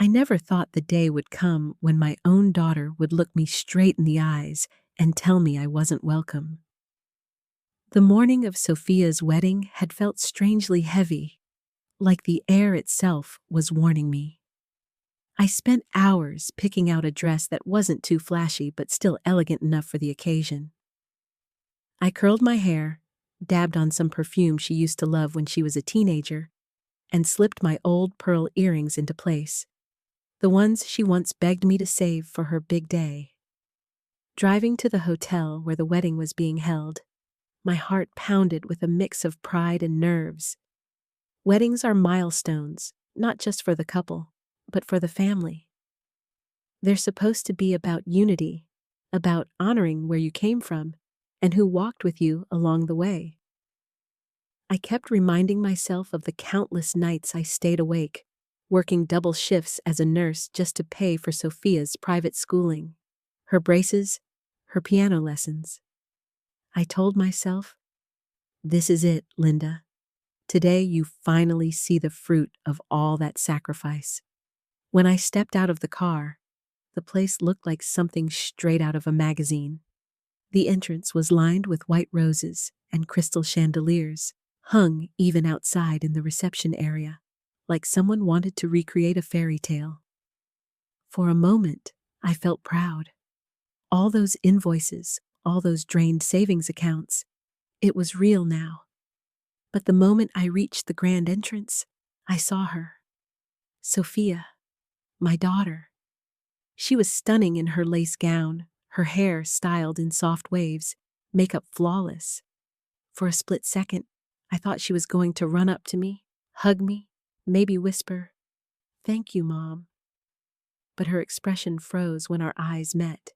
I never thought the day would come when my own daughter would look me straight in the eyes and tell me I wasn't welcome. The morning of Sophia's wedding had felt strangely heavy, like the air itself was warning me. I spent hours picking out a dress that wasn't too flashy but still elegant enough for the occasion. I curled my hair, dabbed on some perfume she used to love when she was a teenager, and slipped my old pearl earrings into place, the ones she once begged me to save for her big day. Driving to the hotel where the wedding was being held, my heart pounded with a mix of pride and nerves. Weddings are milestones, not just for the couple, but for the family. They're supposed to be about unity, about honoring where you came from, and who walked with you along the way. I kept reminding myself of the countless nights I stayed awake, working double shifts as a nurse just to pay for Sophia's private schooling, her braces, her piano lessons. I told myself, "This is it, Linda. Today you finally see the fruit of all that sacrifice." When I stepped out of the car, the place looked like something straight out of a magazine. The entrance was lined with white roses and crystal chandeliers, hung even outside in the reception area, like someone wanted to recreate a fairy tale. For a moment, I felt proud. All those invoices, all those drained savings accounts, it was real now. But the moment I reached the grand entrance, I saw her. Sophia, my daughter. She was stunning in her lace gown, her hair styled in soft waves, makeup flawless. For a split second, I thought she was going to run up to me, hug me, maybe whisper, "Thank you, Mom." But her expression froze when our eyes met.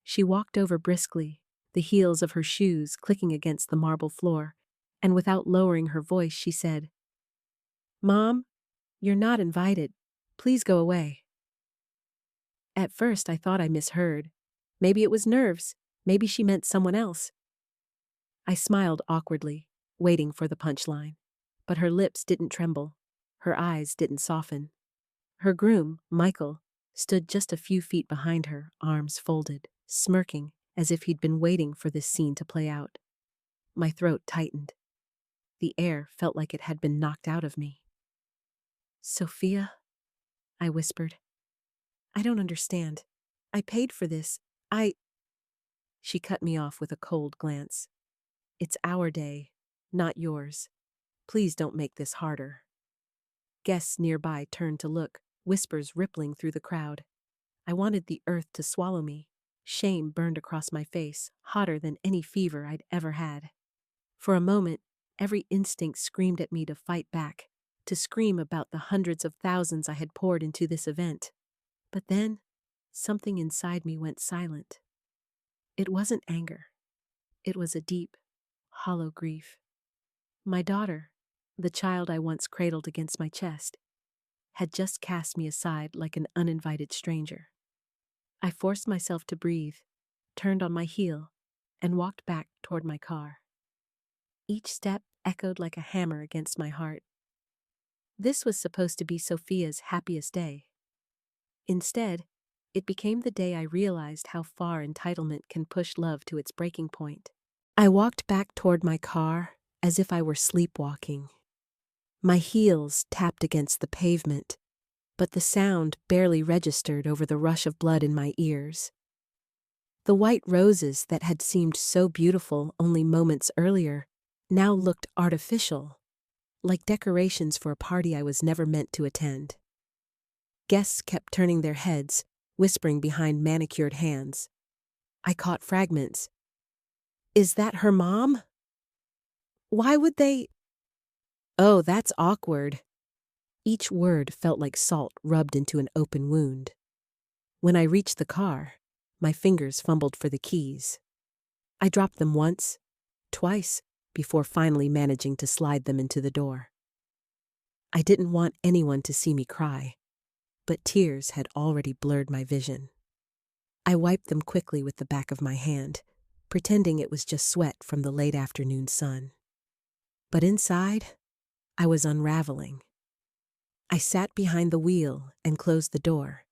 She walked over briskly, the heels of her shoes clicking against the marble floor, and without lowering her voice, she said, "Mom, you're not invited. Please go away." At first, I thought I misheard. Maybe it was nerves. Maybe she meant someone else. I smiled awkwardly, waiting for the punchline. But her lips didn't tremble. Her eyes didn't soften. Her groom, Michael, stood just a few feet behind her, arms folded, smirking as if he'd been waiting for this scene to play out. My throat tightened. The air felt like it had been knocked out of me. "Sophia," I whispered. "I don't understand. I paid for this. She cut me off with a cold glance. "It's our day, not yours. Please don't make this harder." Guests nearby turned to look, whispers rippling through the crowd. I wanted the earth to swallow me. Shame burned across my face, hotter than any fever I'd ever had. For a moment, every instinct screamed at me to fight back, to scream about the hundreds of thousands I had poured into this event. But then, something inside me went silent. It wasn't anger. It was a deep, hollow grief. My daughter, the child I once cradled against my chest, had just cast me aside like an uninvited stranger. I forced myself to breathe, turned on my heel, and walked back toward my car. Each step echoed like a hammer against my heart. This was supposed to be Sophia's happiest day. Instead, it became the day I realized how far entitlement can push love to its breaking point. I walked back toward my car as if I were sleepwalking. My heels tapped against the pavement, but the sound barely registered over the rush of blood in my ears. The white roses that had seemed so beautiful only moments earlier now looked artificial, like decorations for a party I was never meant to attend. Guests kept turning their heads, whispering behind manicured hands. I caught fragments. "Is that her mom? Why would they? Oh, that's awkward." Each word felt like salt rubbed into an open wound. When I reached the car, my fingers fumbled for the keys. I dropped them once, twice, before finally managing to slide them into the door. I didn't want anyone to see me cry, but tears had already blurred my vision. I wiped them quickly with the back of my hand, pretending it was just sweat from the late afternoon sun. But inside, I was unraveling. I sat behind the wheel and closed the door,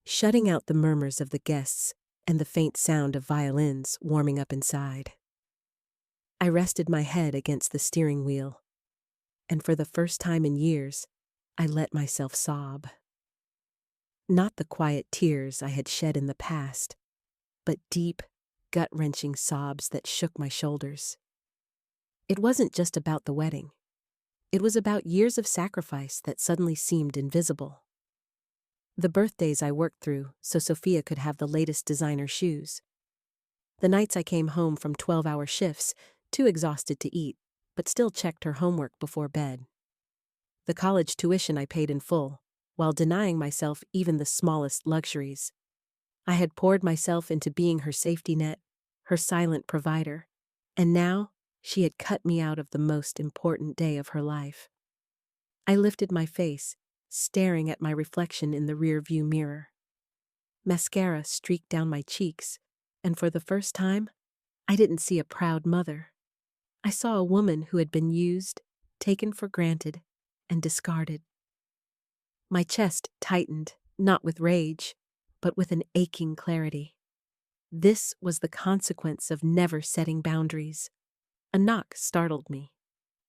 shutting out the murmurs of the guests and the faint sound of violins warming up inside. I rested my head against the steering wheel, and for the first time in years, I let myself sob. Not the quiet tears I had shed in the past, but deep, gut-wrenching sobs that shook my shoulders. It wasn't just about the wedding. It was about years of sacrifice that suddenly seemed invisible. The birthdays I worked through so Sophia could have the latest designer shoes. The nights I came home from 12-hour shifts, too exhausted to eat, but still checked her homework before bed. The college tuition I paid in full, while denying myself even the smallest luxuries. I had poured myself into being her safety net, her silent provider, and now she had cut me out of the most important day of her life. I lifted my face, staring at my reflection in the rear-view mirror. Mascara streaked down my cheeks, and for the first time, I didn't see a proud mother. I saw a woman who had been used, taken for granted, and discarded. My chest tightened, not with rage, but with an aching clarity. This was the consequence of never setting boundaries. A knock startled me.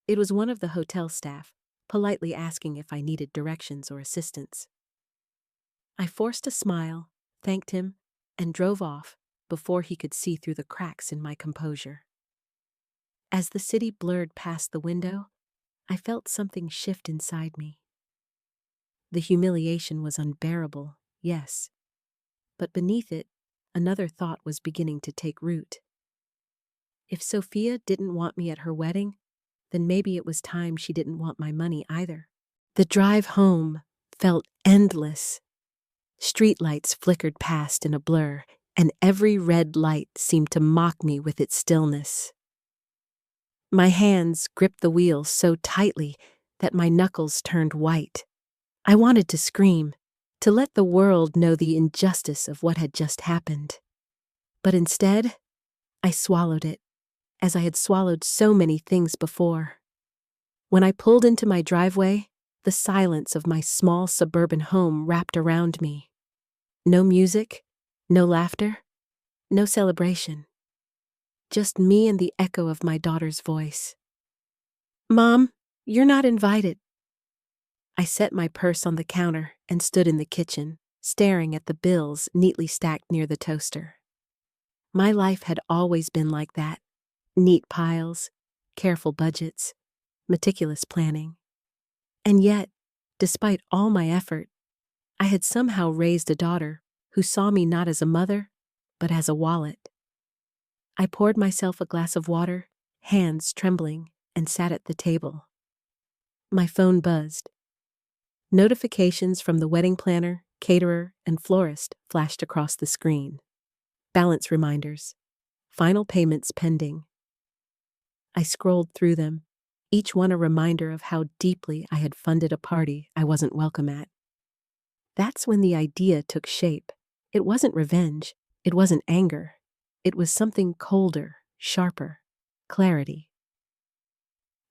It was one of the hotel staff, politely asking if I needed directions or assistance. I forced a smile, thanked him, and drove off before he could see through the cracks in my composure. As the city blurred past the window, I felt something shift inside me. The humiliation was unbearable, yes, but beneath it, another thought was beginning to take root. If Sophia didn't want me at her wedding, then maybe it was time she didn't want my money either. The drive home felt endless. Streetlights flickered past in a blur, and every red light seemed to mock me with its stillness. My hands gripped the wheel so tightly that my knuckles turned white. I wanted to scream, to let the world know the injustice of what had just happened. But instead, I swallowed it, as I had swallowed so many things before. When I pulled into my driveway, the silence of my small suburban home wrapped around me. No music, no laughter, no celebration. Just me and the echo of my daughter's voice. "Mom, you're not invited." I set my purse on the counter and stood in the kitchen, staring at the bills neatly stacked near the toaster. My life had always been like that. Neat piles, careful budgets, meticulous planning. And yet, despite all my effort, I had somehow raised a daughter who saw me not as a mother, but as a wallet. I poured myself a glass of water, hands trembling, and sat at the table. My phone buzzed. Notifications from the wedding planner, caterer, and florist flashed across the screen. Balance reminders. Final payments pending. I scrolled through them, each one a reminder of how deeply I had funded a party I wasn't welcome at. That's when the idea took shape. It wasn't revenge. It wasn't anger. It was something colder, sharper. Clarity.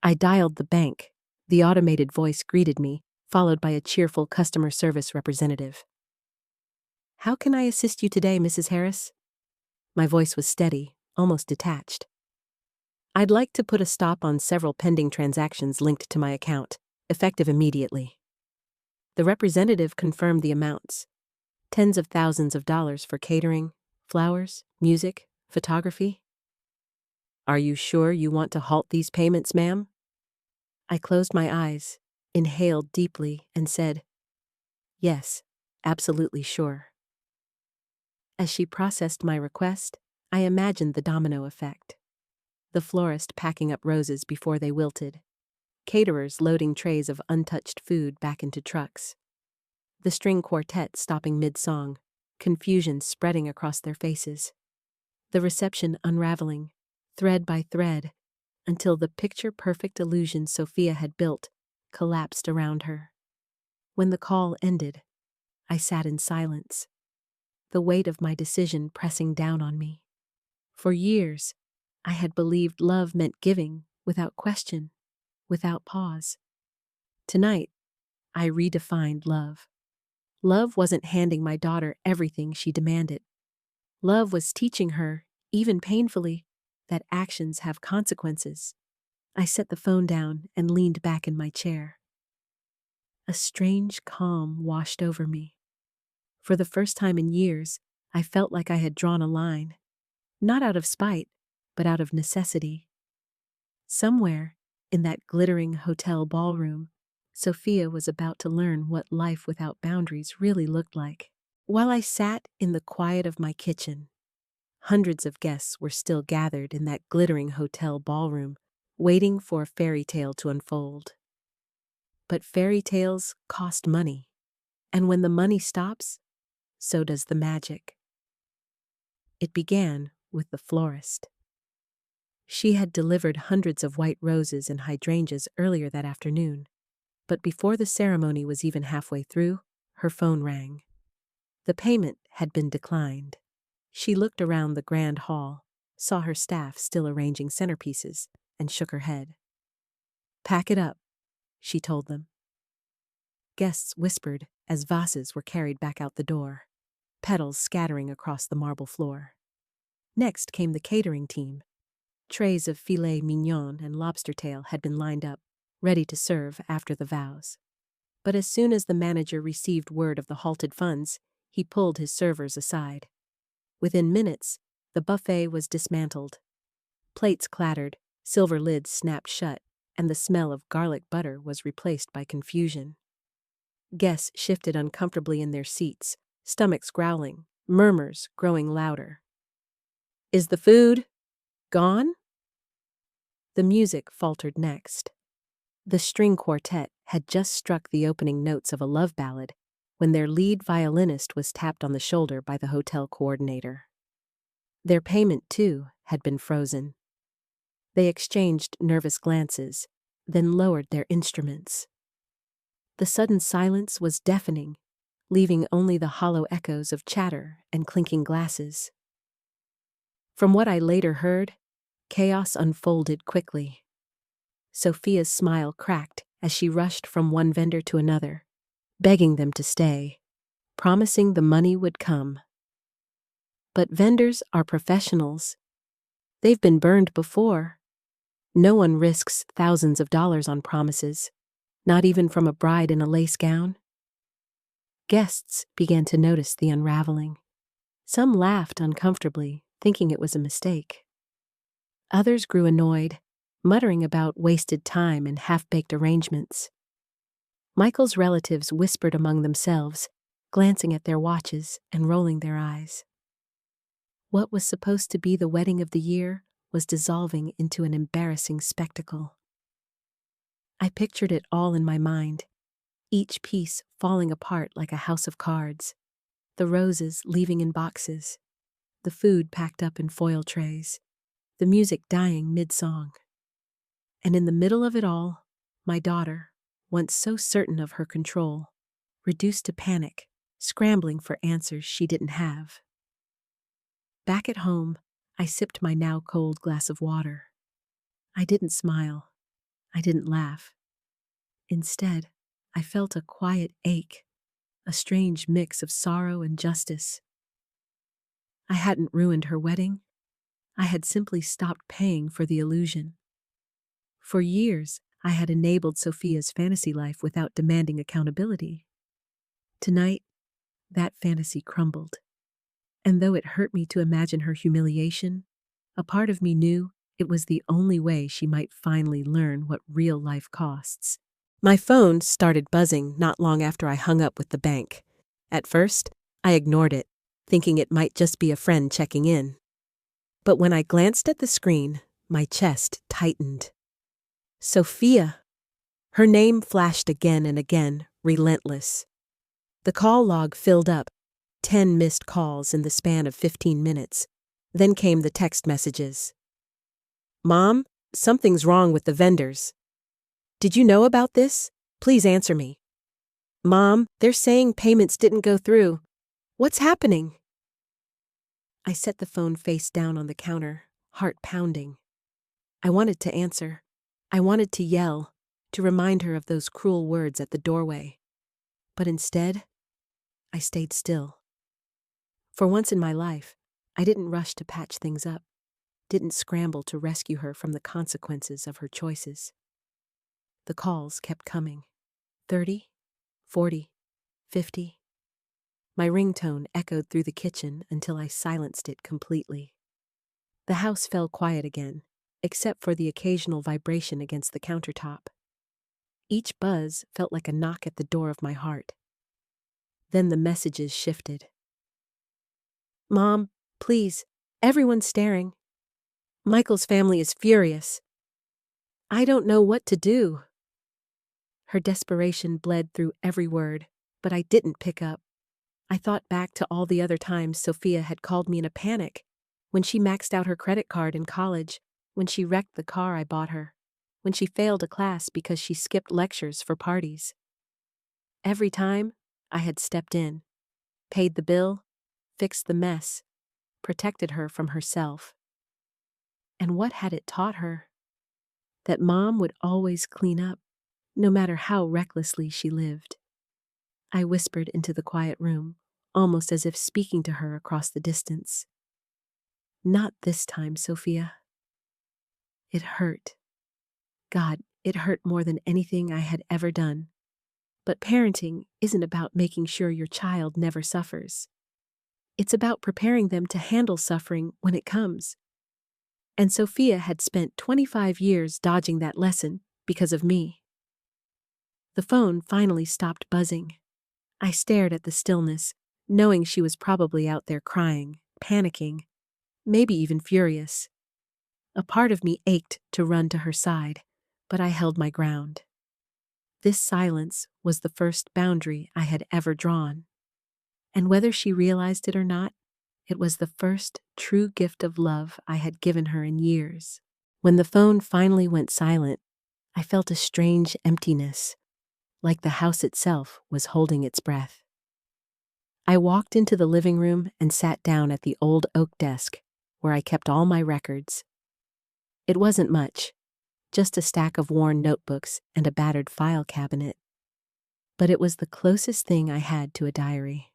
I dialed the bank. The automated voice greeted me, followed by a cheerful customer service representative. "How can I assist you today, Mrs. Harris?" My voice was steady, almost detached. "I'd like to put a stop on several pending transactions linked to my account, effective immediately." The representative confirmed the amounts. Tens of thousands of dollars for catering, flowers, music, photography. "Are you sure you want to halt these payments, ma'am?" I closed my eyes, inhaled deeply, and said, "Yes, absolutely sure." As she processed my request, I imagined the domino effect. The florist packing up roses before they wilted. Caterers loading trays of untouched food back into trucks. The string quartet stopping mid-song, confusion spreading across their faces. The reception unraveling, thread by thread, until the picture-perfect illusion Sophia had built collapsed around her. When the call ended, I sat in silence, the weight of my decision pressing down on me. For years, I had believed love meant giving without question, without pause. Tonight, I redefined love. Love wasn't handing my daughter everything she demanded. Love was teaching her, even painfully, that actions have consequences. I set the phone down and leaned back in my chair. A strange calm washed over me. For the first time in years, I felt like I had drawn a line, not out of spite, but out of necessity. Somewhere, in that glittering hotel ballroom, Sophia was about to learn what life without boundaries really looked like. While I sat in the quiet of my kitchen, hundreds of guests were still gathered in that glittering hotel ballroom, waiting for a fairy tale to unfold. But fairy tales cost money, and when the money stops, so does the magic. It began with the florist. She had delivered hundreds of white roses and hydrangeas earlier that afternoon, but before the ceremony was even halfway through, her phone rang. The payment had been declined. She looked around the grand hall, saw her staff still arranging centerpieces, and shook her head. "Pack it up," she told them. Guests whispered as vases were carried back out the door, petals scattering across the marble floor. Next came the catering team. Trays of filet mignon and lobster tail had been lined up, ready to serve after the vows. But as soon as the manager received word of the halted funds, he pulled his servers aside. Within minutes, the buffet was dismantled. Plates clattered, silver lids snapped shut, and the smell of garlic butter was replaced by confusion. Guests shifted uncomfortably in their seats, stomachs growling, murmurs growing louder. "Is the food gone?" The music faltered next. The string quartet had just struck the opening notes of a love ballad when their lead violinist was tapped on the shoulder by the hotel coordinator. Their payment, too, had been frozen. They exchanged nervous glances, then lowered their instruments. The sudden silence was deafening, leaving only the hollow echoes of chatter and clinking glasses. From what I later heard, chaos unfolded quickly. Sophia's smile cracked as she rushed from one vendor to another, begging them to stay, promising the money would come. But vendors are professionals. They've been burned before. No one risks thousands of dollars on promises, not even from a bride in a lace gown. Guests began to notice the unraveling. Some laughed uncomfortably, thinking it was a mistake. Others grew annoyed, muttering about wasted time and half-baked arrangements. Michael's relatives whispered among themselves, glancing at their watches and rolling their eyes. What was supposed to be the wedding of the year was dissolving into an embarrassing spectacle. I pictured it all in my mind, each piece falling apart like a house of cards, the roses leaving in boxes, the food packed up in foil trays, the music dying mid-song. And in the middle of it all, my daughter, once so certain of her control, reduced to panic, scrambling for answers she didn't have. Back at home, I sipped my now cold glass of water. I didn't smile. I didn't laugh. Instead, I felt a quiet ache, a strange mix of sorrow and justice. I hadn't ruined her wedding. I had simply stopped paying for the illusion. For years, I had enabled Sophia's fantasy life without demanding accountability. Tonight, that fantasy crumbled. And though it hurt me to imagine her humiliation, a part of me knew it was the only way she might finally learn what real life costs. My phone started buzzing not long after I hung up with the bank. At first, I ignored it, thinking it might just be a friend checking in. But when I glanced at the screen, my chest tightened. Sophia! Her name flashed again and again, relentless. The call log filled up, 10 missed calls in the span of 15 minutes. Then came the text messages. "Mom, something's wrong with the vendors. Did you know about this? Please answer me. Mom, they're saying payments didn't go through. What's happening?" I set the phone face down on the counter, heart pounding. I wanted to answer. I wanted to yell, to remind her of those cruel words at the doorway. But instead, I stayed still. For once in my life, I didn't rush to patch things up, didn't scramble to rescue her from the consequences of her choices. The calls kept coming. 30, 40, 50. My ringtone echoed through the kitchen until I silenced it completely. The house fell quiet again, except for the occasional vibration against the countertop. Each buzz felt like a knock at the door of my heart. Then the messages shifted. "Mom, please, everyone's staring. Michael's family is furious. I don't know what to do." Her desperation bled through every word, but I didn't pick up. I thought back to all the other times Sophia had called me in a panic, when she maxed out her credit card in college, when she wrecked the car I bought her, when she failed a class because she skipped lectures for parties. Every time, I had stepped in, paid the bill, fixed the mess, protected her from herself. And what had it taught her? That Mom would always clean up, no matter how recklessly she lived. I whispered into the quiet room, almost as if speaking to her across the distance. "Not this time, Sophia." It hurt. God, it hurt more than anything I had ever done. But parenting isn't about making sure your child never suffers. It's about preparing them to handle suffering when it comes. And Sophia had spent 25 years dodging that lesson because of me. The phone finally stopped buzzing. I stared at the stillness, knowing she was probably out there crying, panicking, maybe even furious. A part of me ached to run to her side, but I held my ground. This silence was the first boundary I had ever drawn. And whether she realized it or not, it was the first true gift of love I had given her in years. When the phone finally went silent, I felt a strange emptiness, like the house itself was holding its breath. I walked into the living room and sat down at the old oak desk, where I kept all my records. It wasn't much, just a stack of worn notebooks and a battered file cabinet. But it was the closest thing I had to a diary.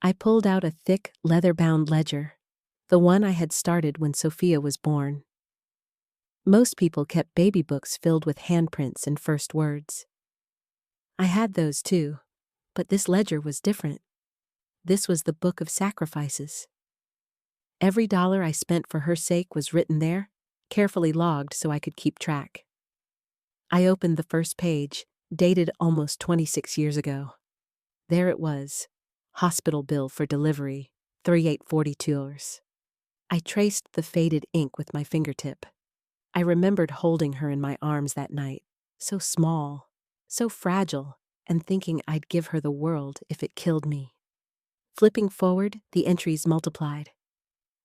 I pulled out a thick, leather-bound ledger, the one I had started when Sophia was born. Most people kept baby books filled with handprints and first words. I had those too, but this ledger was different. This was the book of sacrifices. Every dollar I spent for her sake was written there, carefully logged so I could keep track. I opened the first page, dated almost 26 years ago. There it was. Hospital bill for delivery, $38.42. I traced the faded ink with my fingertip. I remembered holding her in my arms that night, so small, so fragile, and thinking I'd give her the world if it killed me. Flipping forward, the entries multiplied.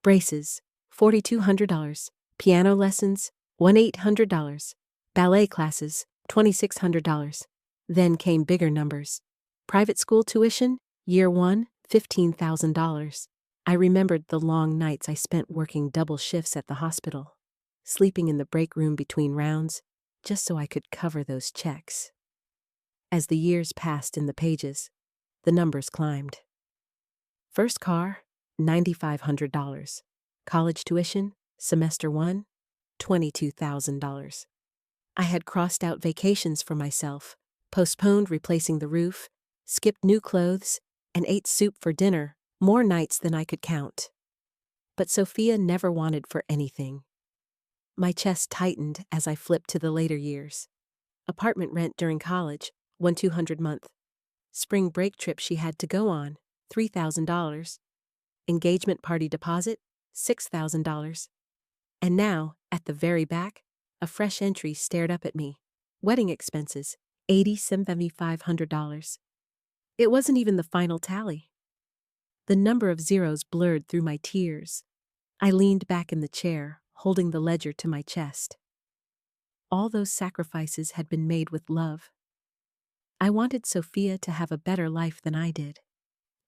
Braces, $4,200. Piano lessons, $1,800. Ballet classes, $2,600. Then came bigger numbers. Private school tuition, Year 1, $15,000. I remembered the long nights I spent working double shifts at the hospital, sleeping in the break room between rounds, just so I could cover those checks. As the years passed in the pages, the numbers climbed. First car, $9,500. College tuition, semester 1, $22,000. I had crossed out vacations for myself, postponed replacing the roof, skipped new clothes, and ate soup for dinner more nights than I could count. But Sophia never wanted for anything. My chest tightened as I flipped to the later years. Apartment rent during college, $1,200 a month. Spring break trip she had to go on, $3,000. Engagement party deposit, $6,000. And now, at the very back, a fresh entry stared up at me. Wedding expenses, $8,750. It wasn't even the final tally. The number of zeros blurred through my tears. I leaned back in the chair, holding the ledger to my chest. All those sacrifices had been made with love. I wanted Sophia to have a better life than I did,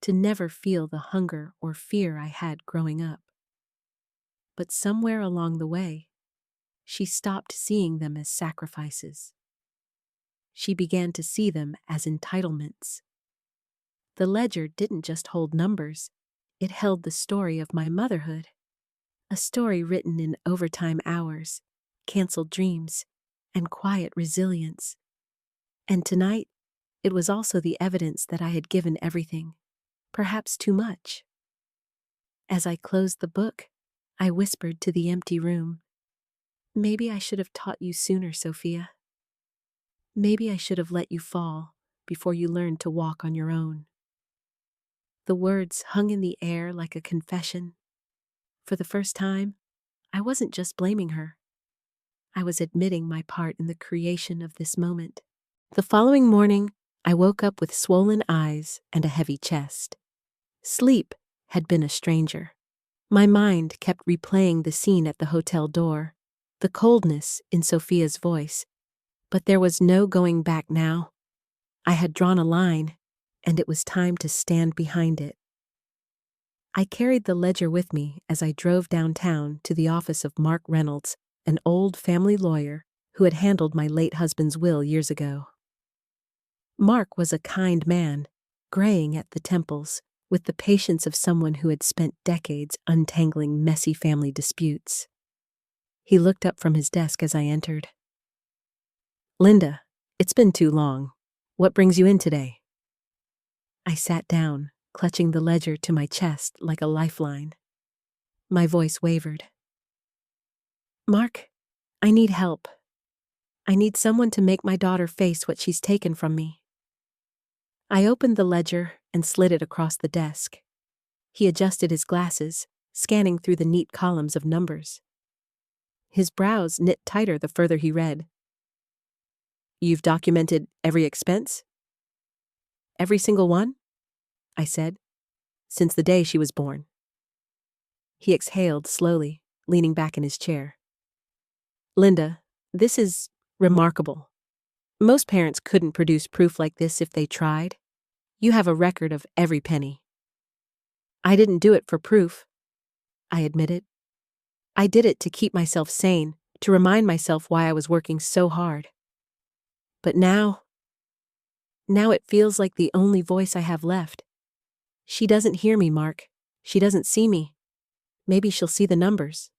to never feel the hunger or fear I had growing up. But somewhere along the way, she stopped seeing them as sacrifices. She began to see them as entitlements. The ledger didn't just hold numbers, it held the story of my motherhood. A story written in overtime hours, canceled dreams, and quiet resilience. And tonight, it was also the evidence that I had given everything, perhaps too much. As I closed the book, I whispered to the empty room, "Maybe I should have taught you sooner, Sophia. Maybe I should have let you fall before you learned to walk on your own." The words hung in the air like a confession. For the first time, I wasn't just blaming her. I was admitting my part in the creation of this moment. The following morning, I woke up with swollen eyes and a heavy chest. Sleep had been a stranger. My mind kept replaying the scene at the hotel door, the coldness in Sophia's voice. But there was no going back now. I had drawn a line, and it was time to stand behind it. I carried the ledger with me as I drove downtown to the office of Mark Reynolds, an old family lawyer who had handled my late husband's will years ago. Mark was a kind man, graying at the temples, with the patience of someone who had spent decades untangling messy family disputes. He looked up from his desk as I entered. "Linda, it's been too long. What brings you in today?" I sat down, clutching the ledger to my chest like a lifeline. My voice wavered. "Mark, I need help. I need someone to make my daughter face what she's taken from me." I opened the ledger and slid it across the desk. He adjusted his glasses, scanning through the neat columns of numbers. His brows knit tighter the further he read. "You've documented every expense?" "Every single one," I said, "since the day she was born." He exhaled slowly, leaning back in his chair. "Linda, this is remarkable. Most parents couldn't produce proof like this if they tried. You have a record of every penny." "I didn't do it for proof," I admitted. "I did it to keep myself sane, to remind myself why I was working so hard. But now it feels like the only voice I have left. She doesn't hear me, Mark. She doesn't see me. Maybe she'll see the numbers."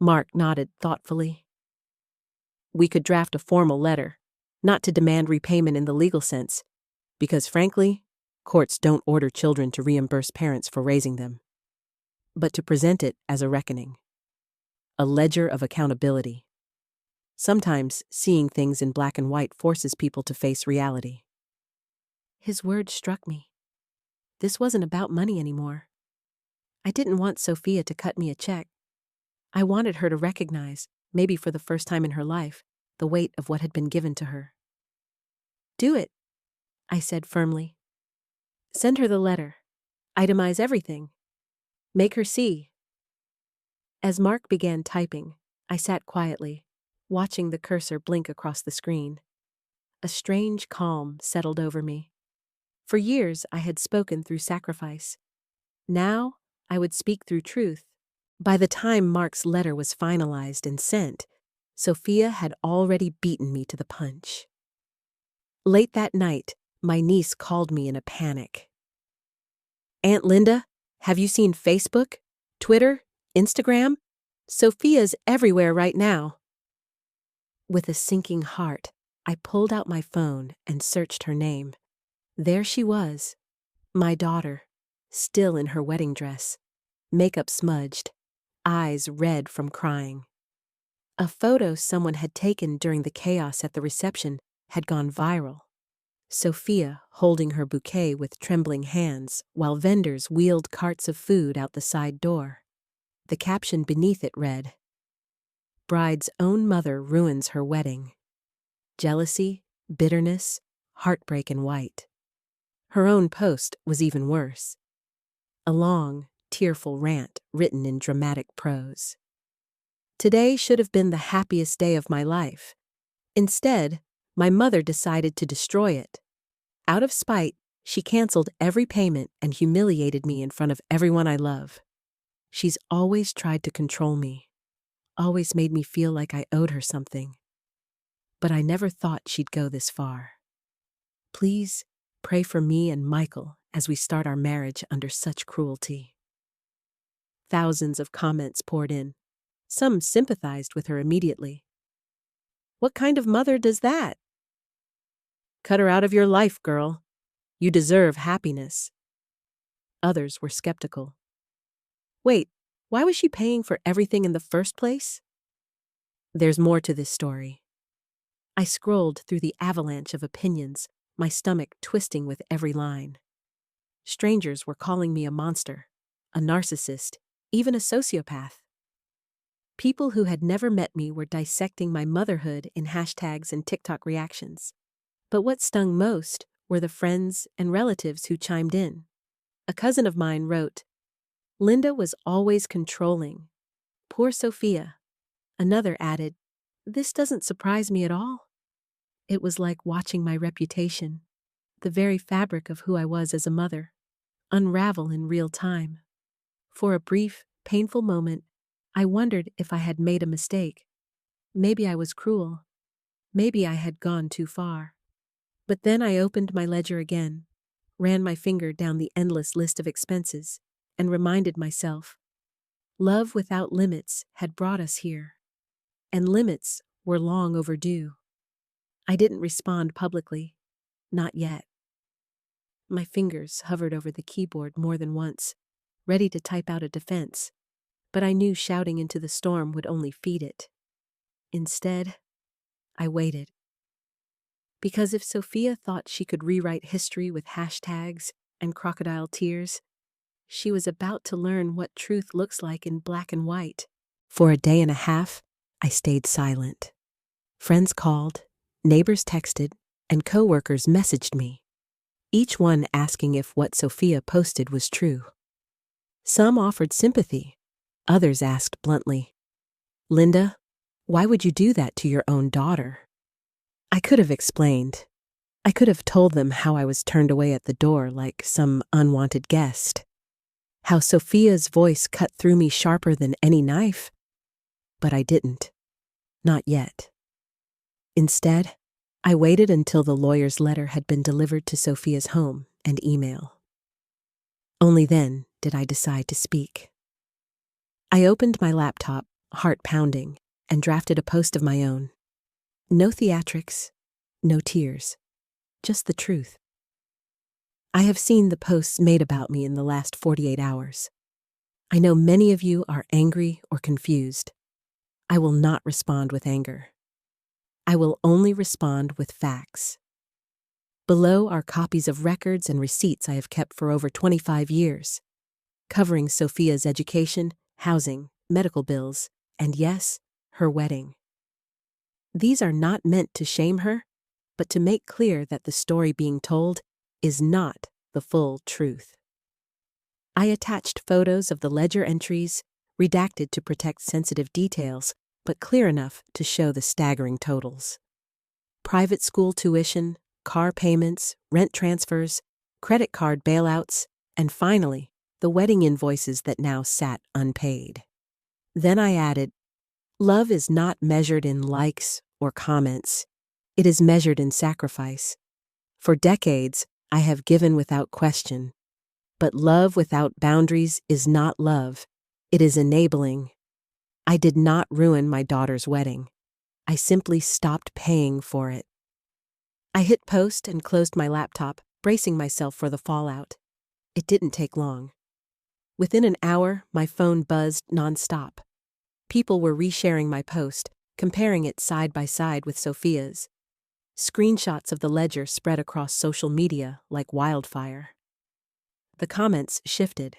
Mark nodded thoughtfully. "We could draft a formal letter, not to demand repayment in the legal sense, because frankly, courts don't order children to reimburse parents for raising them, but to present it as a reckoning. A ledger of accountability. Sometimes seeing things in black and white forces people to face reality." His words struck me. This wasn't about money anymore. I didn't want Sophia to cut me a check. I wanted her to recognize, maybe for the first time in her life, the weight of what had been given to her. "Do it," I said firmly. "Send her the letter. Itemize everything. Make her see." As Mark began typing, I sat quietly, watching the cursor blink across the screen. A strange calm settled over me. For years I had spoken through sacrifice. Now I would speak through truth. By the time Mark's letter was finalized and sent, Sophia had already beaten me to the punch. Late that night, my niece called me in a panic. "Aunt Linda, have you seen Facebook, Twitter, Instagram? Sophia's everywhere right now." With a sinking heart, I pulled out my phone and searched her name. There she was, my daughter, still in her wedding dress, makeup smudged, eyes red from crying. A photo someone had taken during the chaos at the reception had gone viral. Sophia holding her bouquet with trembling hands while vendors wheeled carts of food out the side door. The caption beneath it read, "Bride's own mother ruins her wedding. Jealousy, bitterness, heartbreak in white." Her own post was even worse. A long, tearful rant written in dramatic prose. Today should have been the happiest day of my life. Instead, my mother decided to destroy it. Out of spite, she canceled every payment and humiliated me in front of everyone I love. She's always tried to control me, always made me feel like I owed her something. But I never thought she'd go this far. Please, Pray for me and Michael as we start our marriage under such cruelty." Thousands of comments poured in. Some sympathized with her immediately. "What kind of mother does that? Cut her out of your life, girl. You deserve happiness." Others were skeptical. "Wait, why was she paying for everything in the first place?" There's more to this story. I scrolled through the avalanche of opinions, my stomach twisting with every line. Strangers were calling me a monster, a narcissist, even a sociopath. People who had never met me were dissecting my motherhood in hashtags and TikTok reactions. But what stung most were the friends and relatives who chimed in. A cousin of mine wrote, "Linda was always controlling. Poor Sophia." Another added, "This doesn't surprise me at all." It was like watching my reputation, the very fabric of who I was as a mother, unravel in real time. For a brief, painful moment, I wondered if I had made a mistake. Maybe I was cruel. Maybe I had gone too far. But then I opened my ledger again, ran my finger down the endless list of expenses, and reminded myself, love without limits had brought us here, and limits were long overdue. I didn't respond publicly, not yet. My fingers hovered over the keyboard more than once, ready to type out a defense, but I knew shouting into the storm would only feed it. Instead, I waited. Because if Sophia thought she could rewrite history with hashtags and crocodile tears, she was about to learn what truth looks like in black and white. For a day and a half, I stayed silent. Friends called, neighbors texted, and coworkers messaged me, each one asking if what Sophia posted was true. Some offered sympathy. Others asked bluntly, "Linda, why would you do that to your own daughter?" I could have explained. I could have told them how I was turned away at the door like some unwanted guest. How Sophia's voice cut through me sharper than any knife. But I didn't. Not yet. Instead, I waited until the lawyer's letter had been delivered to Sophia's home and email. Only then did I decide to speak. I opened my laptop, heart pounding, and drafted a post of my own. No theatrics, no tears, just the truth. I have seen the posts made about me in the last 48 hours. I know many of you are angry or confused. I will not respond with anger. I will only respond with facts. Below are copies of records and receipts I have kept for over 25 years, covering Sophia's education, housing, medical bills, and yes, her wedding. These are not meant to shame her, but to make clear that the story being told is not the full truth. I attached photos of the ledger entries, redacted to protect sensitive details, but clear enough to show the staggering totals. Private school tuition, car payments, rent transfers, credit card bailouts, and finally, the wedding invoices that now sat unpaid. Then I added, love is not measured in likes or comments. It is measured in sacrifice. For decades, I have given without question. But love without boundaries is not love. It is enabling. I did not ruin my daughter's wedding. I simply stopped paying for it. I hit post and closed my laptop, bracing myself for the fallout. It didn't take long. Within an hour, my phone buzzed nonstop. People were resharing my post, comparing it side by side with Sophia's. Screenshots of the ledger spread across social media like wildfire. The comments shifted.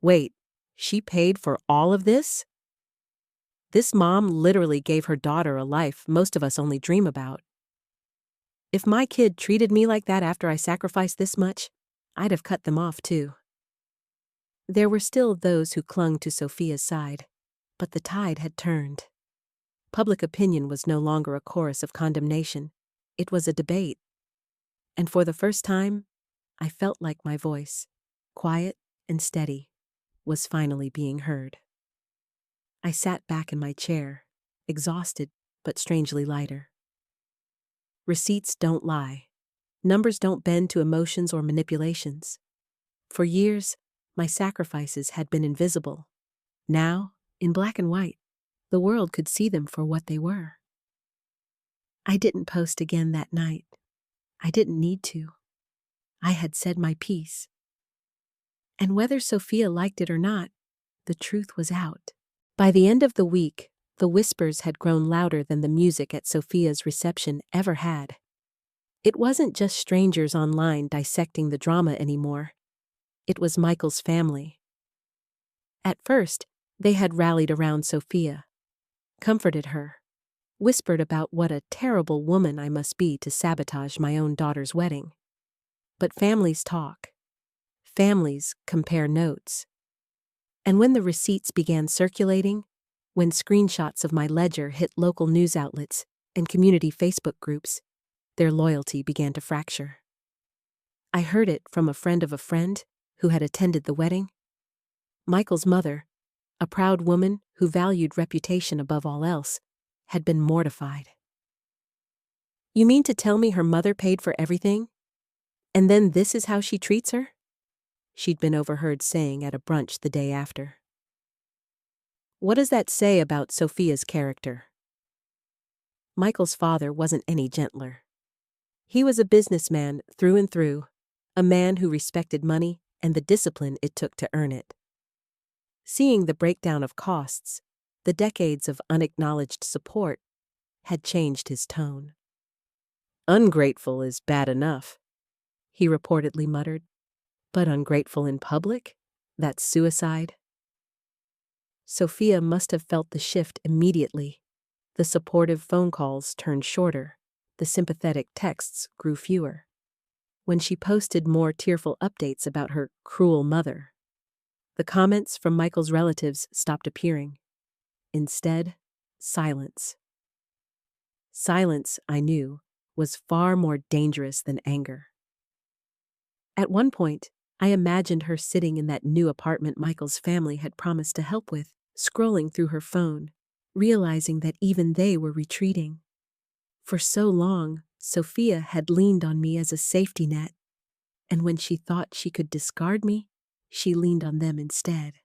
Wait, she paid for all of this? This mom literally gave her daughter a life most of us only dream about. If my kid treated me like that after I sacrificed this much, I'd have cut them off too. There were still those who clung to Sophia's side, but the tide had turned. Public opinion was no longer a chorus of condemnation. It was a debate. And for the first time, I felt like my voice, quiet and steady, was finally being heard. I sat back in my chair, exhausted but strangely lighter. Receipts don't lie. Numbers don't bend to emotions or manipulations. For years, my sacrifices had been invisible. Now, in black and white, the world could see them for what they were. I didn't post again that night. I didn't need to. I had said my piece. And whether Sophia liked it or not, the truth was out. By the end of the week, the whispers had grown louder than the music at Sophia's reception ever had. It wasn't just strangers online dissecting the drama anymore. It was Michael's family. At first, they had rallied around Sophia, comforted her, whispered about what a terrible woman I must be to sabotage my own daughter's wedding. But families talk. Families compare notes. And when the receipts began circulating, when screenshots of my ledger hit local news outlets and community Facebook groups, their loyalty began to fracture. I heard it from a friend of a friend who had attended the wedding. Michael's mother, a proud woman who valued reputation above all else, had been mortified. "You mean to tell me her mother paid for everything? And then this is how she treats her?" She'd been overheard saying at a brunch the day after. What does that say about Sophia's character? Michael's father wasn't any gentler. He was a businessman through and through, a man who respected money and the discipline it took to earn it. Seeing the breakdown of costs, the decades of unacknowledged support, had changed his tone. "Ungrateful is bad enough," he reportedly muttered. "But ungrateful in public? That's suicide." Sophia must have felt the shift immediately. The supportive phone calls turned shorter. The sympathetic texts grew fewer. When she posted more tearful updates about her cruel mother, the comments from Michael's relatives stopped appearing. Instead, silence. Silence, I knew, was far more dangerous than anger. At one point, I imagined her sitting in that new apartment Michael's family had promised to help with, scrolling through her phone, realizing that even they were retreating. For so long, Sophia had leaned on me as a safety net, and when she thought she could discard me, she leaned on them instead.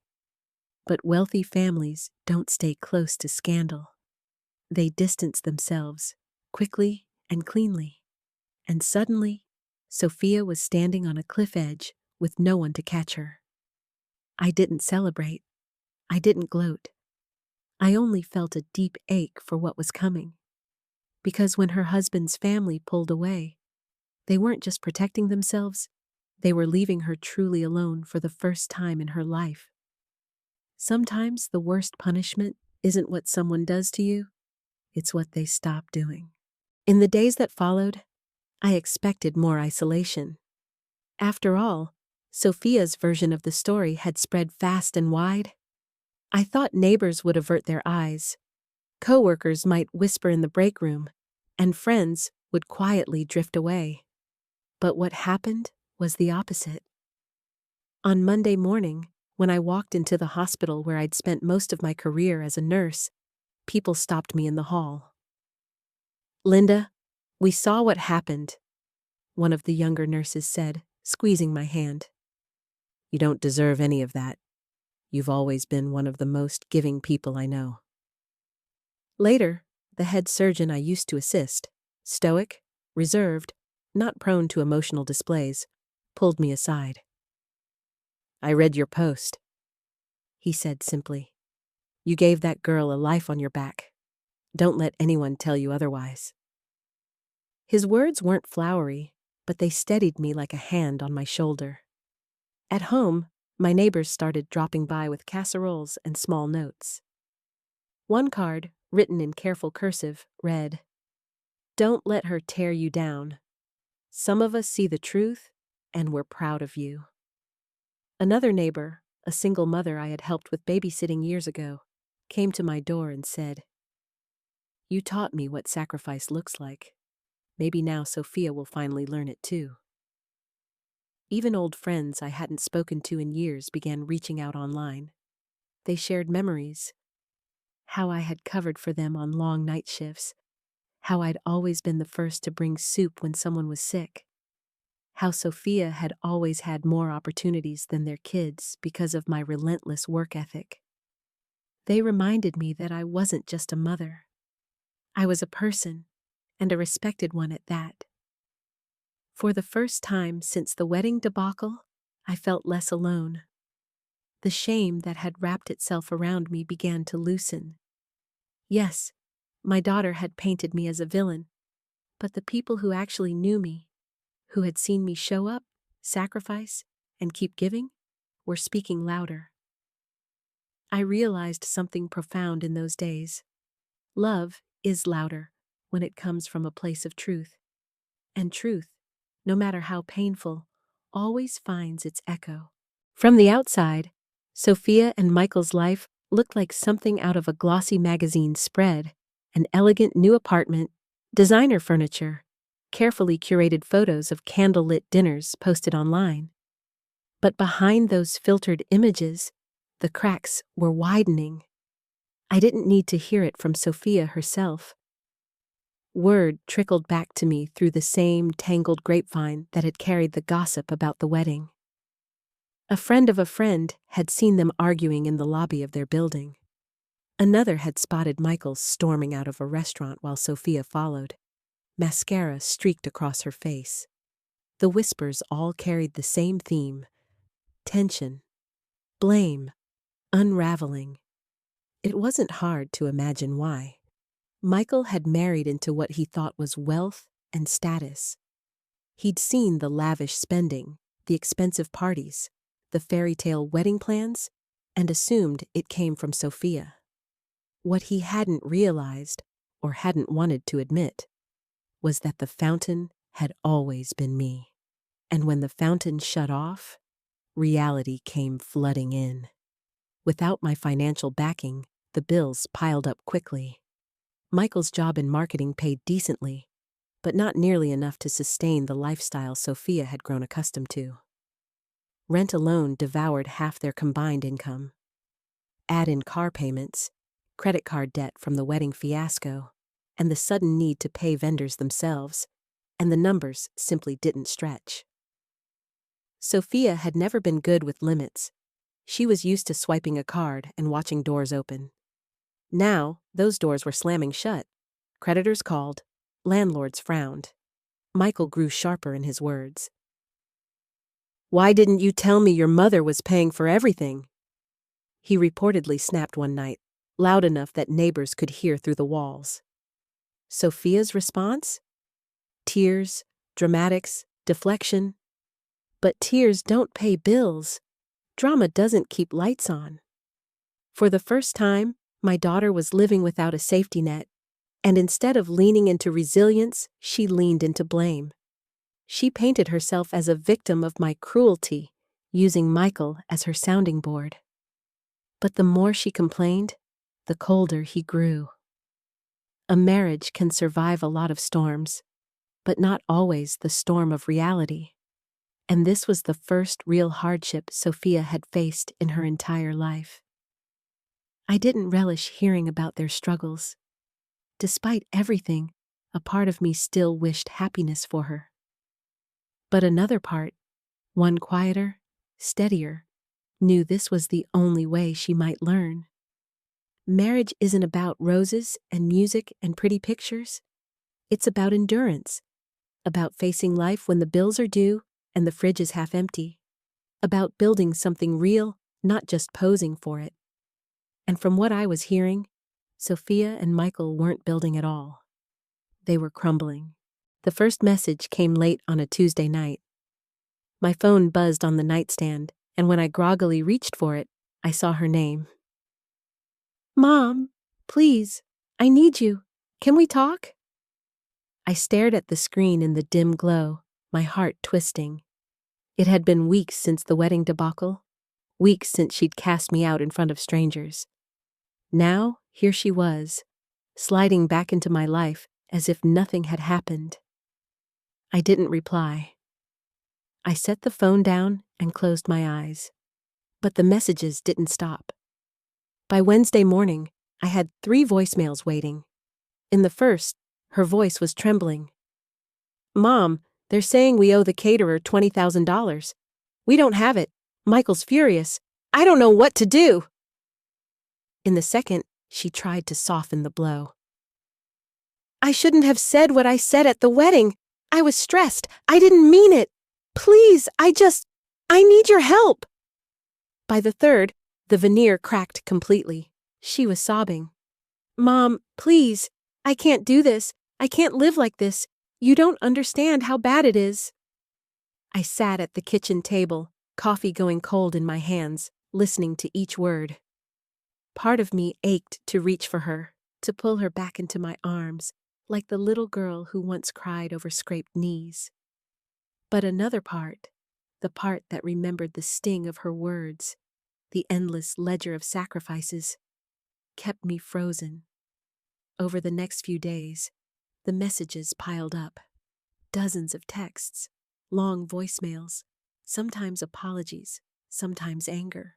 But wealthy families don't stay close to scandal. They distance themselves, quickly and cleanly. And suddenly, Sophia was standing on a cliff edge with no one to catch her. I didn't celebrate. I didn't gloat. I only felt a deep ache for what was coming. Because when her husband's family pulled away, they weren't just protecting themselves, they were leaving her truly alone for the first time in her life. Sometimes the worst punishment isn't what someone does to you, it's what they stop doing. In the days that followed, I expected more isolation. After all, Sophia's version of the story had spread fast and wide. I thought neighbors would avert their eyes, coworkers might whisper in the break room, and friends would quietly drift away. But what happened was the opposite. On Monday morning, when I walked into the hospital where I'd spent most of my career as a nurse, people stopped me in the hall. "Linda, we saw what happened," one of the younger nurses said, squeezing my hand. "You don't deserve any of that. You've always been one of the most giving people I know." Later, the head surgeon I used to assist, stoic, reserved, not prone to emotional displays, pulled me aside. "I read your post," he said simply. "You gave that girl a life on your back. Don't let anyone tell you otherwise." His words weren't flowery, but they steadied me like a hand on my shoulder. At home, my neighbors started dropping by with casseroles and small notes. One card, written in careful cursive, read, "Don't let her tear you down. Some of us see the truth, and we're proud of you." Another neighbor, a single mother I had helped with babysitting years ago, came to my door and said, "You taught me what sacrifice looks like. Maybe now Sophia will finally learn it too." Even old friends I hadn't spoken to in years began reaching out online. They shared memories, how I had covered for them on long night shifts, how I'd always been the first to bring soup when someone was sick, how Sophia had always had more opportunities than their kids because of my relentless work ethic. They reminded me that I wasn't just a mother. I was a person, and a respected one at that. For the first time since the wedding debacle, I felt less alone. The shame that had wrapped itself around me began to loosen. Yes, my daughter had painted me as a villain, but the people who actually knew me, who had seen me show up, sacrifice, and keep giving, were speaking louder. I realized something profound in those days. Love is louder when it comes from a place of truth. And truth, no matter how painful, always finds its echo. From the outside, Sophia and Michael's life looked like something out of a glossy magazine spread: an elegant new apartment, designer furniture, carefully curated photos of candlelit dinners posted online. But behind those filtered images, the cracks were widening. I didn't need to hear it from Sophia herself. Word trickled back to me through the same tangled grapevine that had carried the gossip about the wedding. A friend of a friend had seen them arguing in the lobby of their building. Another had spotted Michael storming out of a restaurant while Sophia followed. Mascara streaked across her face. The whispers all carried the same theme: tension, blame, unraveling. It wasn't hard to imagine why. Michael had married into what he thought was wealth and status. He'd seen the lavish spending, the expensive parties, the fairytale wedding plans, and assumed it came from Sophia. What he hadn't realized, or hadn't wanted to admit, was that the fountain had always been me. And when the fountain shut off, reality came flooding in. Without my financial backing, the bills piled up quickly. Michael's job in marketing paid decently, but not nearly enough to sustain the lifestyle Sophia had grown accustomed to. Rent alone devoured half their combined income. Add in car payments, credit card debt from the wedding fiasco, and the sudden need to pay vendors themselves, and the numbers simply didn't stretch. Sophia had never been good with limits. She was used to swiping a card and watching doors open. Now, those doors were slamming shut. Creditors called, landlords frowned. Michael grew sharper in his words. "Why didn't you tell me your mother was paying for everything?" He reportedly snapped one night, loud enough that neighbors could hear through the walls. Sophia's response? Tears, dramatics, deflection. But tears don't pay bills. Drama doesn't keep lights on. For the first time, my daughter was living without a safety net, and instead of leaning into resilience, she leaned into blame. She painted herself as a victim of my cruelty, using Michael as her sounding board. But the more she complained, the colder he grew. A marriage can survive a lot of storms, but not always the storm of reality. And this was the first real hardship Sophia had faced in her entire life. I didn't relish hearing about their struggles. Despite everything, a part of me still wished happiness for her. But another part, one quieter, steadier, knew this was the only way she might learn. Marriage isn't about roses and music and pretty pictures. It's about endurance, about facing life when the bills are due and the fridge is half empty, about building something real, not just posing for it. And from what I was hearing, Sophia and Michael weren't building at all. They were crumbling. The first message came late on a Tuesday night. My phone buzzed on the nightstand, and when I groggily reached for it, I saw her name. "Mom, please, I need you. Can we talk?" I stared at the screen in the dim glow, my heart twisting. It had been weeks since the wedding debacle, weeks since she'd cast me out in front of strangers. Now, here she was, sliding back into my life as if nothing had happened. I didn't reply. I set the phone down and closed my eyes. But the messages didn't stop. By Wednesday morning, I had 3 voicemails waiting. In the first, her voice was trembling. "Mom, They're saying we owe the caterer $20,000. We don't have it. Michael's furious. I don't know what to do. In the second, she tried to soften the blow. I shouldn't have said what I said at the wedding. I was stressed. I didn't mean it. Please, I need your help. By the third, the veneer cracked completely. She was sobbing. Mom, please, I can't do this. I can't live like this. You don't understand how bad it is. I sat at the kitchen table, coffee going cold in my hands, listening to each word. Part of me ached to reach for her, to pull her back into my arms, like the little girl who once cried over scraped knees. But another part, the part that remembered the sting of her words, the endless ledger of sacrifices, kept me frozen. Over the next few days, the messages piled up. Dozens of texts, long voicemails, sometimes apologies, sometimes anger.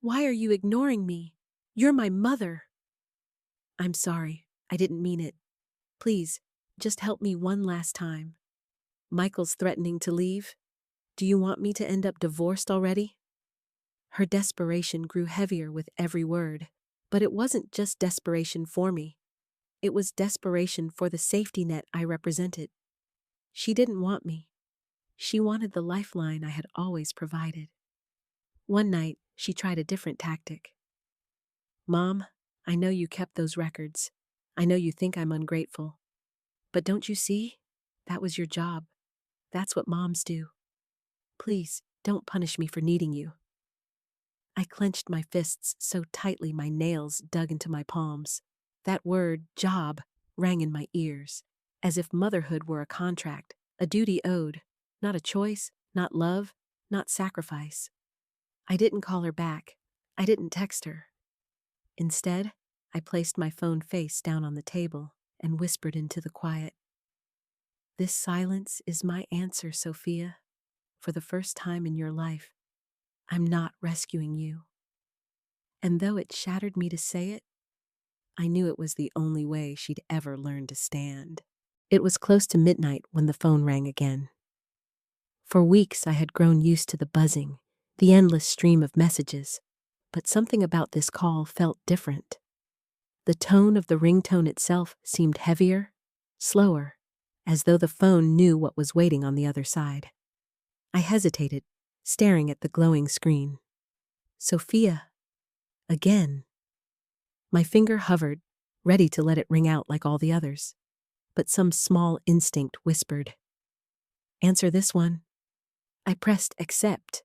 Why are you ignoring me? You're my mother. I'm sorry, I didn't mean it. Please, just help me one last time. Michael's threatening to leave. Do you want me to end up divorced already? Her desperation grew heavier with every word, but it wasn't just desperation for me. It was desperation for the safety net I represented. She didn't want me. She wanted the lifeline I had always provided. One night, she tried a different tactic. Mom, I know you kept those records. I know you think I'm ungrateful. But don't you see? That was your job. That's what moms do. Please, don't punish me for needing you. I clenched my fists so tightly my nails dug into my palms. That word, job, rang in my ears, as if motherhood were a contract, a duty owed, not a choice, not love, not sacrifice. I didn't call her back. I didn't text her. Instead, I placed my phone face down on the table and whispered into the quiet. This silence is my answer, Sophia. For the first time in your life, I'm not rescuing you. And though it shattered me to say it, I knew it was the only way she'd ever learn to stand. It was close to midnight when the phone rang again. For weeks I had grown used to the buzzing, the endless stream of messages, but something about this call felt different. The tone of the ringtone itself seemed heavier, slower, as though the phone knew what was waiting on the other side. I hesitated, staring at the glowing screen. Sophia. Again. My finger hovered, ready to let it ring out like all the others. But some small instinct whispered, answer this one. I pressed accept.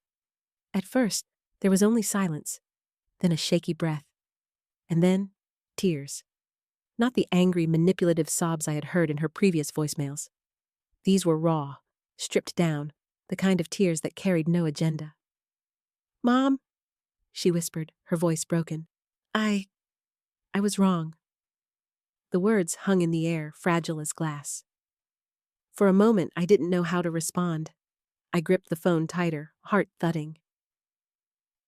At first, there was only silence, then a shaky breath, and then tears. Not the angry, manipulative sobs I had heard in her previous voicemails. These were raw, stripped down, the kind of tears that carried no agenda. Mom, she whispered, her voice broken. I was wrong. The words hung in the air, fragile as glass. For a moment, I didn't know how to respond. I gripped the phone tighter, heart thudding.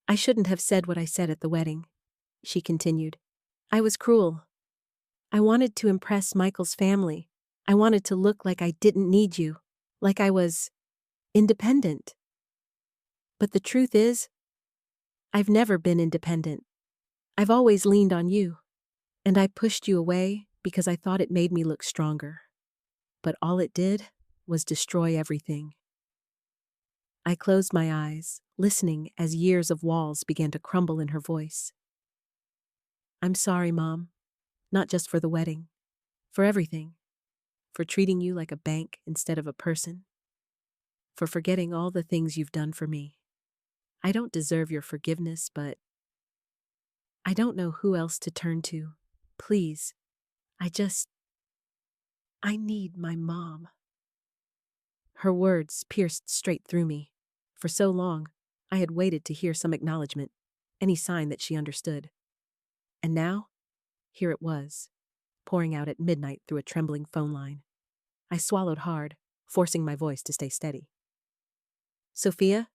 I shouldn't have said what I said at the wedding, she continued. I was cruel. I wanted to impress Michael's family. I wanted to look like I didn't need you, like I was independent. But the truth is, I've never been independent. I've always leaned on you, and I pushed you away because I thought it made me look stronger. But all it did was destroy everything. I closed my eyes, listening as years of walls began to crumble in her voice. I'm sorry, Mom. Not just for the wedding. For everything. For treating you like a bank instead of a person. For forgetting all the things you've done for me. I don't deserve your forgiveness, but I don't know who else to turn to. Please, I need my mom. Her words pierced straight through me. For so long, I had waited to hear some acknowledgement, any sign that she understood. And now, here it was, pouring out at midnight through a trembling phone line. I swallowed hard, forcing my voice to stay steady. Sophia,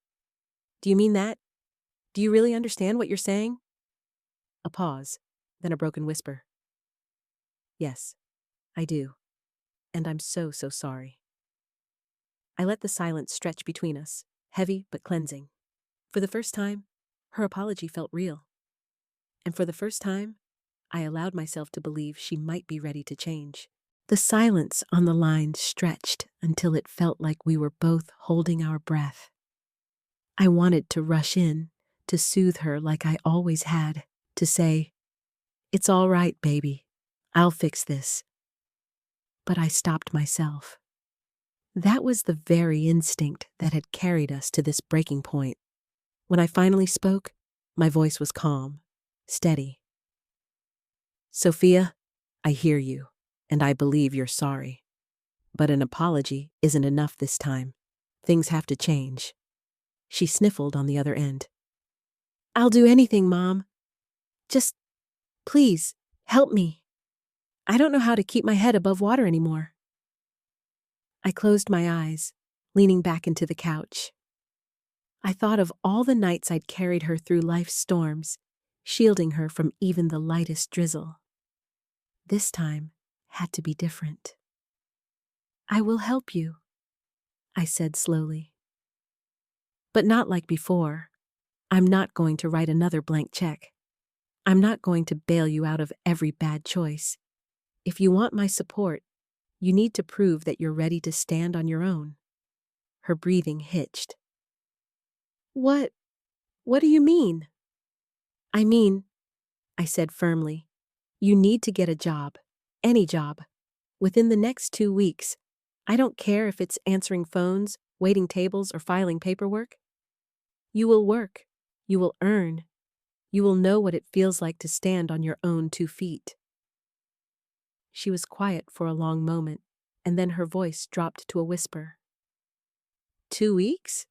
do you mean that? Do you really understand what you're saying? A pause, then a broken whisper. Yes, I do. And I'm so sorry. I let the silence stretch between us, heavy but cleansing. For the first time, her apology felt real. And for the first time, I allowed myself to believe she might be ready to change. The silence on the line stretched until it felt like we were both holding our breath. I wanted to rush in, to soothe her like I always had, to say, "It's all right, baby. I'll fix this." But I stopped myself. That was the very instinct that had carried us to this breaking point. When I finally spoke, my voice was calm, steady. "Sophia, I hear you, and I believe you're sorry. But an apology isn't enough this time. Things have to change." She sniffled on the other end. "I'll do anything, Mom. Just, please, help me. I don't know how to keep my head above water anymore." I closed my eyes, leaning back into the couch. I thought of all the nights I'd carried her through life's storms, shielding her from even the lightest drizzle. This time had to be different. "I will help you," I said slowly. "But not like before. I'm not going to write another blank check. I'm not going to bail you out of every bad choice. If you want my support, you need to prove that you're ready to stand on your own." Her breathing hitched. What do you mean?" "I mean," I said firmly, "you need to get a job. Any job. Within the next 2 weeks. I don't care if it's answering phones, waiting tables, or filing paperwork. You will work. You will earn. You will know what it feels like to stand on your own 2 feet." She was quiet for a long moment, and then her voice dropped to a whisper. 2 weeks?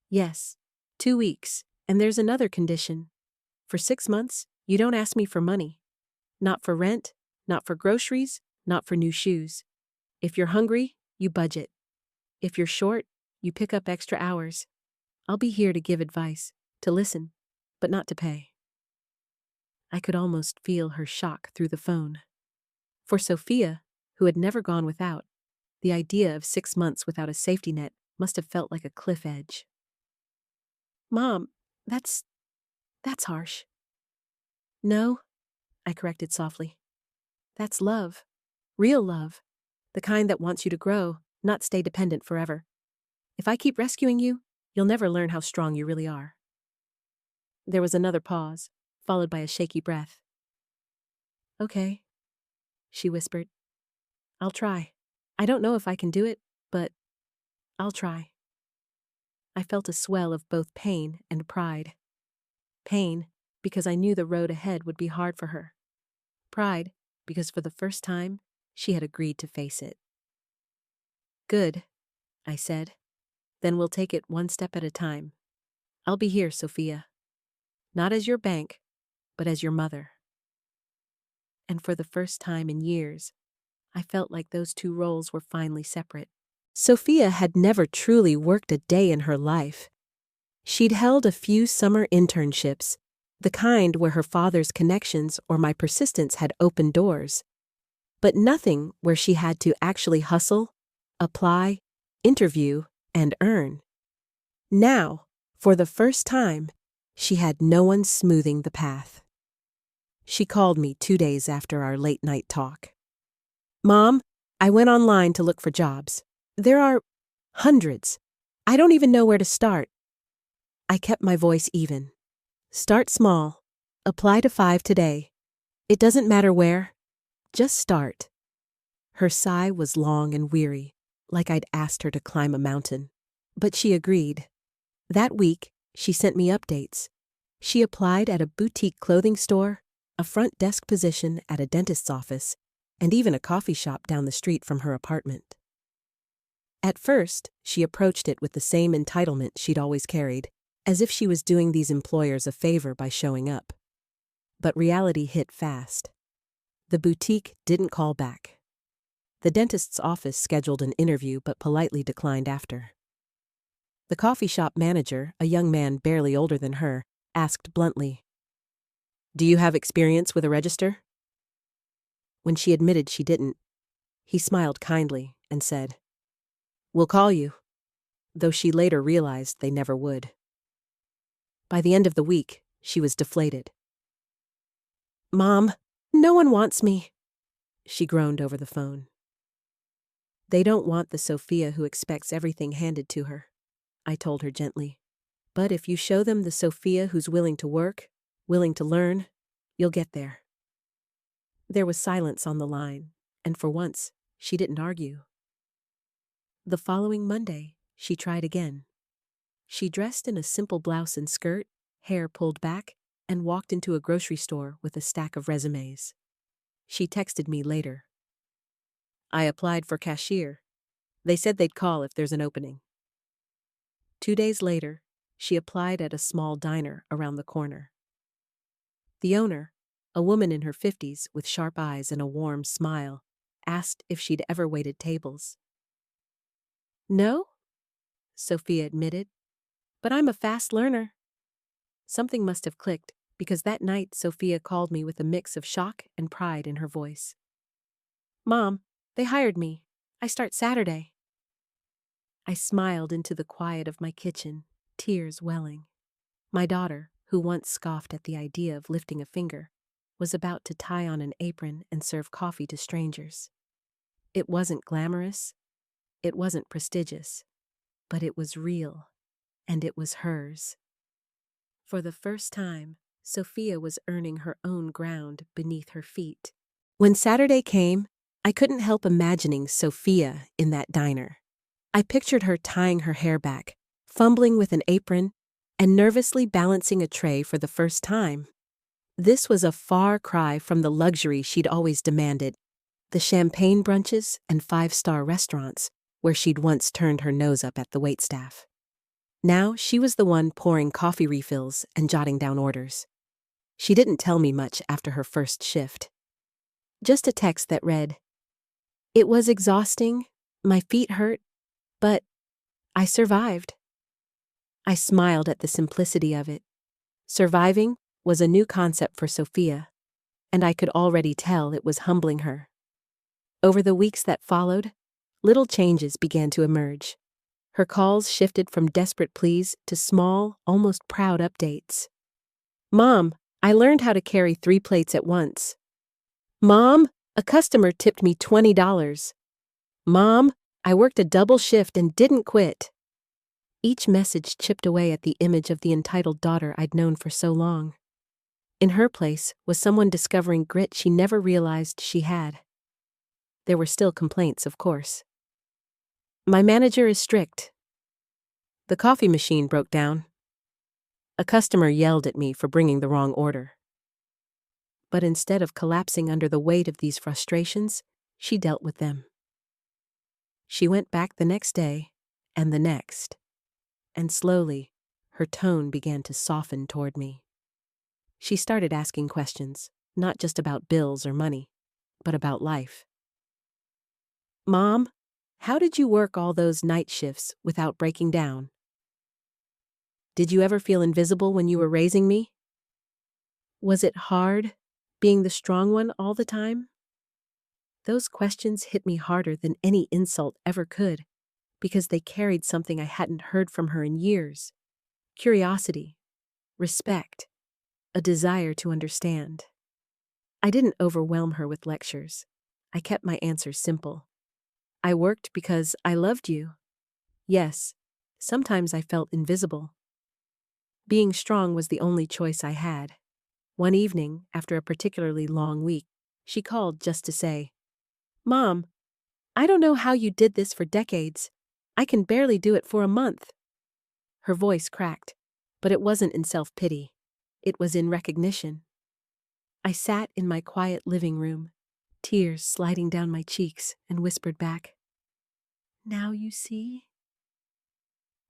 "Yes, 2 weeks, and there's another condition. For 6 months, you don't ask me for money. Not for rent, not for groceries, not for new shoes. If you're hungry, you budget. If you're short, you pick up extra hours. I'll be here to give advice, to listen, but not to pay." I could almost feel her shock through the phone. For Sophia, who had never gone without, the idea of 6 months without a safety net must have felt like a cliff edge. "Mom, that's harsh." "No," I corrected softly. "That's love. Real love. The kind that wants you to grow, not stay dependent forever. If I keep rescuing you, you'll never learn how strong you really are." There was another pause, followed by a shaky breath. "Okay," she whispered. "I'll try. I don't know if I can do it, but I'll try." I felt a swell of both pain and pride. Pain, because I knew the road ahead would be hard for her. Pride, because for the first time, she had agreed to face it. "Good," I said. "Then we'll take it one step at a time. I'll be here, Sophia. Not as your bank, but as your mother." And for the first time in years, I felt like those two roles were finally separate. Sophia had never truly worked a day in her life. She'd held a few summer internships, the kind where her father's connections or my persistence had opened doors, but nothing where she had to actually hustle, apply, interview, and earn. Now, for the first time, she had no one smoothing the path. She called me 2 days after our late-night talk. "Mom, I went online to look for jobs. There are hundreds. I don't even know where to start." I kept my voice even. "Start small. Apply to 5 today. It doesn't matter where. Just start." Her sigh was long and weary, like I'd asked her to climb a mountain. But she agreed. That week, she sent me updates. She applied at a boutique clothing store, a front desk position at a dentist's office, and even a coffee shop down the street from her apartment. At first, she approached it with the same entitlement she'd always carried, as if she was doing these employers a favor by showing up. But reality hit fast. The boutique didn't call back. The dentist's office scheduled an interview but politely declined after. The coffee shop manager, a young man barely older than her, asked bluntly, "Do you have experience with a register?" When she admitted she didn't, he smiled kindly and said, "We'll call you," though she later realized they never would. By the end of the week, she was deflated. "Mom, no one wants me," she groaned over the phone. "They don't want the Sophia who expects everything handed to her," I told her gently. "But if you show them the Sophia who's willing to work, willing to learn, you'll get there." There was silence on the line, and for once, she didn't argue. The following Monday, she tried again. She dressed in a simple blouse and skirt, hair pulled back, and walked into a grocery store with a stack of resumes. She texted me later. "I applied for cashier. They said they'd call if there's an opening." 2 days later, she applied at a small diner around the corner. The owner, a woman in her 50s with sharp eyes and a warm smile, asked if she'd ever waited tables. "No," Sophia admitted, "but I'm a fast learner." Something must have clicked, because that night Sophia called me with a mix of shock and pride in her voice. "Mom, they hired me. I start Saturday." I smiled into the quiet of my kitchen, tears welling. My daughter, who once scoffed at the idea of lifting a finger, was about to tie on an apron and serve coffee to strangers. It wasn't glamorous, it wasn't prestigious, but it was real, and it was hers. For the first time, Sophia was earning her own ground beneath her feet. When Saturday came, I couldn't help imagining Sophia in that diner. I pictured her tying her hair back, fumbling with an apron, and nervously balancing a tray for the first time. This was a far cry from the luxury she'd always demanded, the champagne brunches and five-star restaurants where she'd once turned her nose up at the waitstaff. Now she was the one pouring coffee refills and jotting down orders. She didn't tell me much after her first shift. Just a text that read, "It was exhausting, my feet hurt, but I survived." I smiled at the simplicity of it. Surviving was a new concept for Sophia, and I could already tell it was humbling her. Over the weeks that followed, little changes began to emerge. Her calls shifted from desperate pleas to small, almost proud updates. "Mom, I learned how to carry 3 plates at once." "Mom, a customer tipped me $20. "Mom, I worked a double shift and didn't quit." Each message chipped away at the image of the entitled daughter I'd known for so long. In her place was someone discovering grit she never realized she had. There were still complaints, of course. "My manager is strict." "The coffee machine broke down." A customer yelled at me for bringing the wrong order. But instead of collapsing under the weight of these frustrations, she dealt with them. She went back the next day, and the next. And slowly, her tone began to soften toward me. She started asking questions, not just about bills or money, but about life. "Mom, how did you work all those night shifts without breaking down? Did you ever feel invisible when you were raising me? Was it hard, being the strong one all the time?" Those questions hit me harder than any insult ever could, because they carried something I hadn't heard from her in years: curiosity, respect, a desire to understand. I didn't overwhelm her with lectures. I kept my answers simple. I worked because I loved you. Yes, sometimes I felt invisible. Being strong was the only choice I had. One evening, after a particularly long week, she called just to say, "Mom, I don't know how you did this for decades. I can barely do it for a month." Her voice cracked, but it wasn't in self-pity. It was in recognition. I sat in my quiet living room, tears sliding down my cheeks, and whispered back, "Now you see?"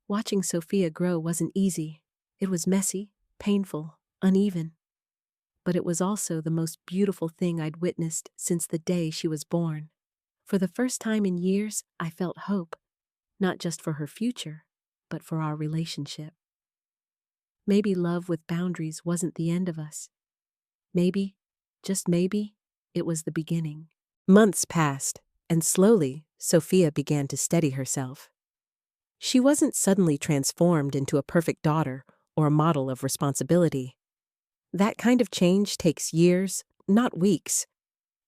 Watching Sophia grow wasn't easy. It was messy, painful, uneven. But it was also the most beautiful thing I'd witnessed since the day she was born. For the first time in years, I felt hope, not just for her future, but for our relationship. Maybe love with boundaries wasn't the end of us. Maybe, just maybe, it was the beginning. Months passed, and slowly, Sophia began to steady herself. She wasn't suddenly transformed into a perfect daughter or a model of responsibility. That kind of change takes years, not weeks.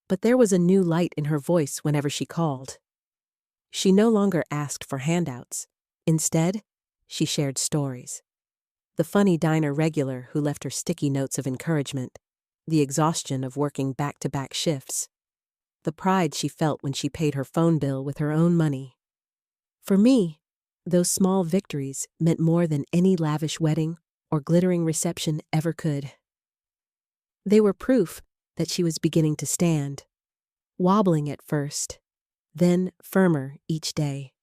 But there was a new light in her voice whenever she called. She no longer asked for handouts. Instead, she shared stories. The funny diner regular who left her sticky notes of encouragement, the exhaustion of working back-to-back shifts, the pride she felt when she paid her phone bill with her own money. For me, those small victories meant more than any lavish wedding or glittering reception ever could. They were proof that she was beginning to stand, wobbling at first, then firmer each day.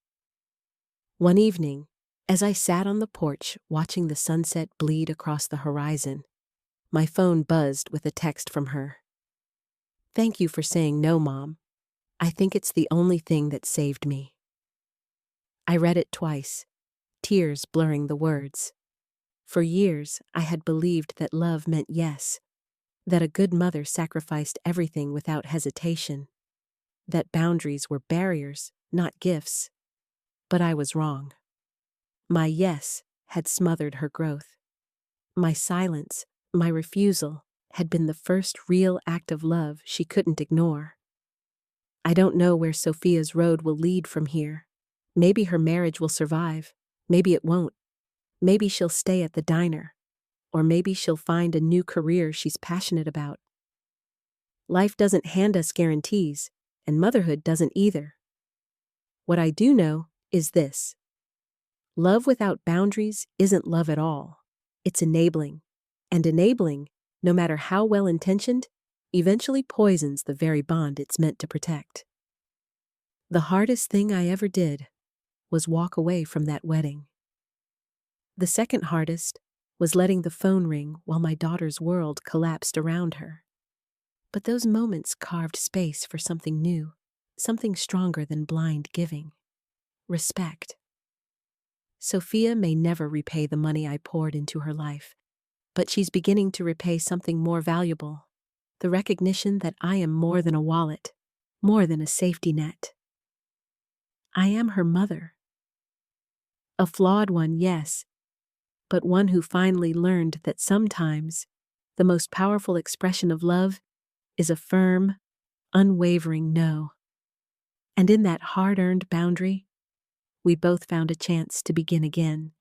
One evening, as I sat on the porch watching the sunset bleed across the horizon, my phone buzzed with a text from her. "Thank you for saying no, Mom. I think it's the only thing that saved me." I read it twice, tears blurring the words. For years, I had believed that love meant yes, that a good mother sacrificed everything without hesitation, that boundaries were barriers, not gifts. But I was wrong. My yes had smothered her growth. My silence, my refusal, had been the first real act of love she couldn't ignore. I don't know where Sophia's road will lead from here. Maybe her marriage will survive. Maybe it won't. Maybe she'll stay at the diner. Or maybe she'll find a new career she's passionate about. Life doesn't hand us guarantees, and motherhood doesn't either. What I do know is this: love without boundaries isn't love at all. It's enabling. And enabling, no matter how well-intentioned, eventually poisons the very bond it's meant to protect. The hardest thing I ever did was walk away from that wedding. The second hardest was letting the phone ring while my daughter's world collapsed around her. But those moments carved space for something new, something stronger than blind giving. Respect. Sophia may never repay the money I poured into her life, but she's beginning to repay something more valuable: the recognition that I am more than a wallet, more than a safety net. I am her mother. A flawed one, yes, but one who finally learned that sometimes the most powerful expression of love is a firm, unwavering no. And in that hard-earned boundary, we both found a chance to begin again.